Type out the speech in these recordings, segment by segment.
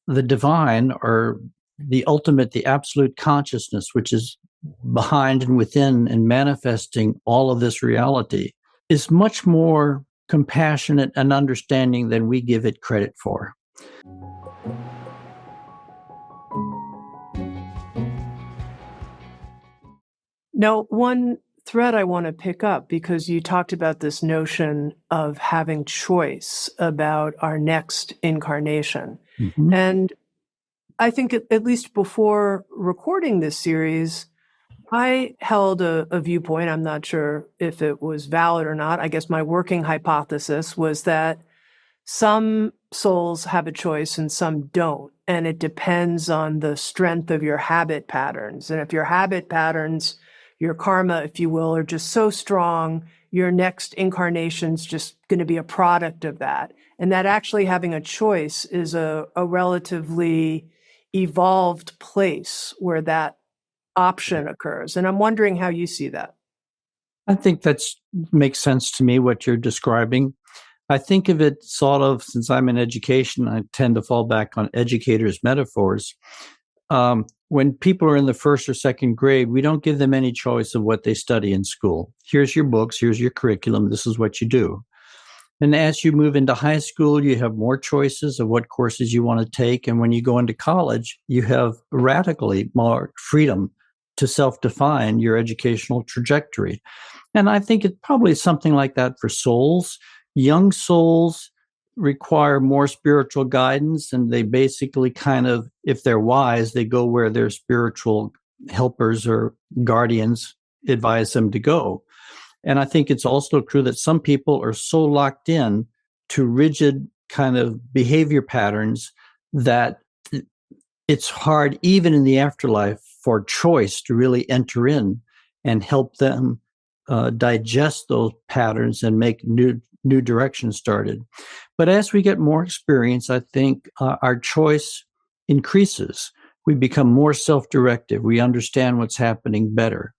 the divine, or the ultimate, the absolute consciousness, which is behind and within and manifesting all of this reality, is much more compassionate and understanding than we give it credit for. Now, one thread I want to pick up, because you talked about this notion of having choice about our next incarnation. Mm-hmm. And I think at least before recording this series, I held a viewpoint. I'm not sure if it was valid or not. I guess my working hypothesis was that some souls have a choice and some don't. And it depends on the strength of your habit patterns. And if your habit patterns, your karma, if you will, are just so strong, your next incarnation's just going to be a product of that. And that actually having a choice is a relatively evolved place where that option occurs. And I'm wondering how you see that. I think that makes sense to me, what you're describing. I think of it sort of, since I'm in education, I tend to fall back on educators' metaphors. When people are in the first or second grade, we don't give them any choice of what they study in school. Here's your books, here's your curriculum, this is what you do. And as you move into high school, you have more choices of what courses you want to take. And when you go into college, you have radically more freedom to self-define your educational trajectory. And I think it's probably something like that for souls. Young souls require more spiritual guidance, and they basically kind of, if they're wise, they go where their spiritual helpers or guardians advise them to go. And I think it's also true that some people are so locked in to rigid kind of behavior patterns that it's hard, even in the afterlife, for choice to really enter in and help them digest those patterns and make new directions started. But as we get more experience, I think our choice increases. We become more self-directive. We understand what's happening better.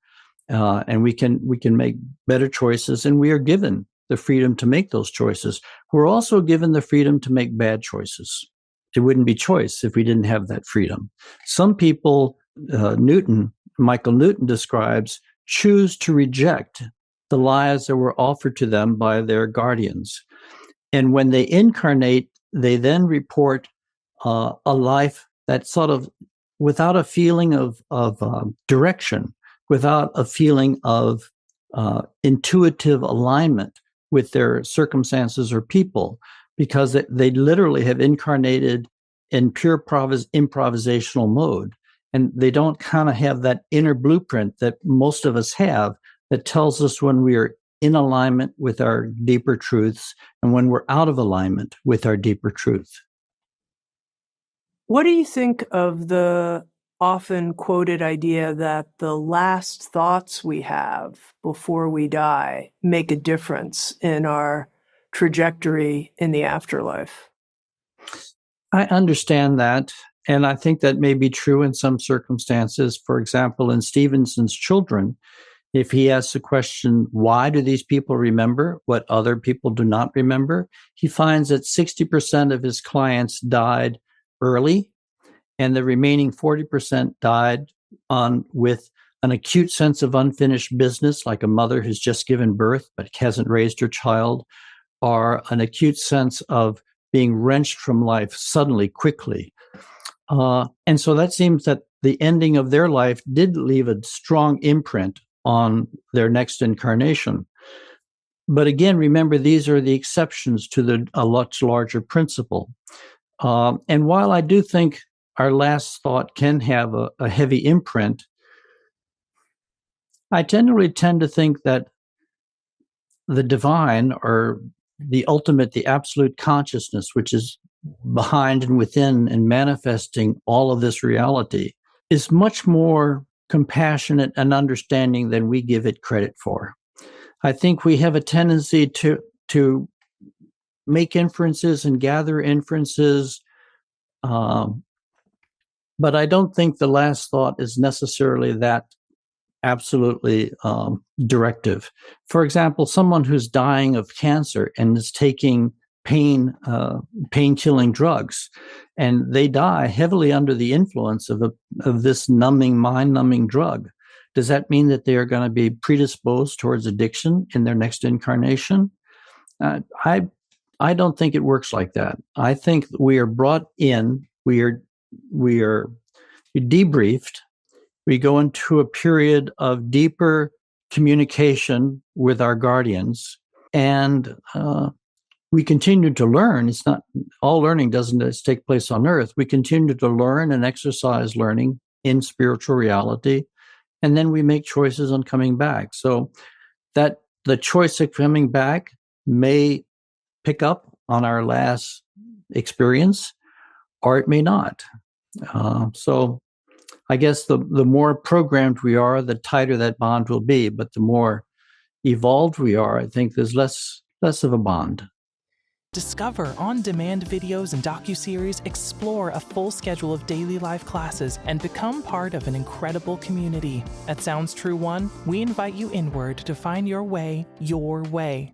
And we can make better choices, and we are given the freedom to make those choices. We're also given the freedom to make bad choices. It wouldn't be choice if we didn't have that freedom. Some people, Michael Newton describes, choose to reject the lives that were offered to them by their guardians. And when they incarnate, they then report a life that's sort of without a feeling of direction, without a feeling of intuitive alignment with their circumstances or people, because they literally have incarnated in pure improvisational mode. And they don't kind of have that inner blueprint that most of us have that tells us when we are in alignment with our deeper truths and when we're out of alignment with our deeper truth. What do you think of the often quoted idea that the last thoughts we have before we die make a difference in our trajectory in the afterlife? I understand that, and I think that may be true in some circumstances. For example, in Stevenson's Children, if he asks the question, why do these people remember what other people do not remember? He finds that 60% of his clients died early, and the remaining 40% died with an acute sense of unfinished business, like a mother who's just given birth but hasn't raised her child, or an acute sense of being wrenched from life suddenly, quickly. And so that seems that the ending of their life did leave a strong imprint on their next incarnation. But again, remember, these are the exceptions to a much larger principle. And while I do think our last thought can have a heavy imprint, I generally tend to think that the divine, or the ultimate, the absolute consciousness, which is behind and within and manifesting all of this reality, is much more compassionate and understanding than we give it credit for. I think we have a tendency to make inferences and gather inferences, but I don't think the last thought is necessarily that absolutely directive. For example, someone who's dying of cancer and is taking pain-killing drugs, and they die heavily under the influence of this mind-numbing drug. Does that mean that they are going to be predisposed towards addiction in their next incarnation? I don't think it works like that. I think we are brought in, we are debriefed, we go into a period of deeper communication with our guardians, and we continue to learn. It's not all learning doesn't just take place on earth. We continue to learn and exercise learning in spiritual reality, and then we make choices on coming back. So that the choice of coming back may pick up on our last experience, or it may not. So I guess the more programmed we are, the tighter that bond will be. But the more evolved we are, I think there's less of a bond. Discover on-demand videos and docuseries, explore a full schedule of daily life classes, and become part of an incredible community. At Sounds True One, we invite you inward to find your way your way.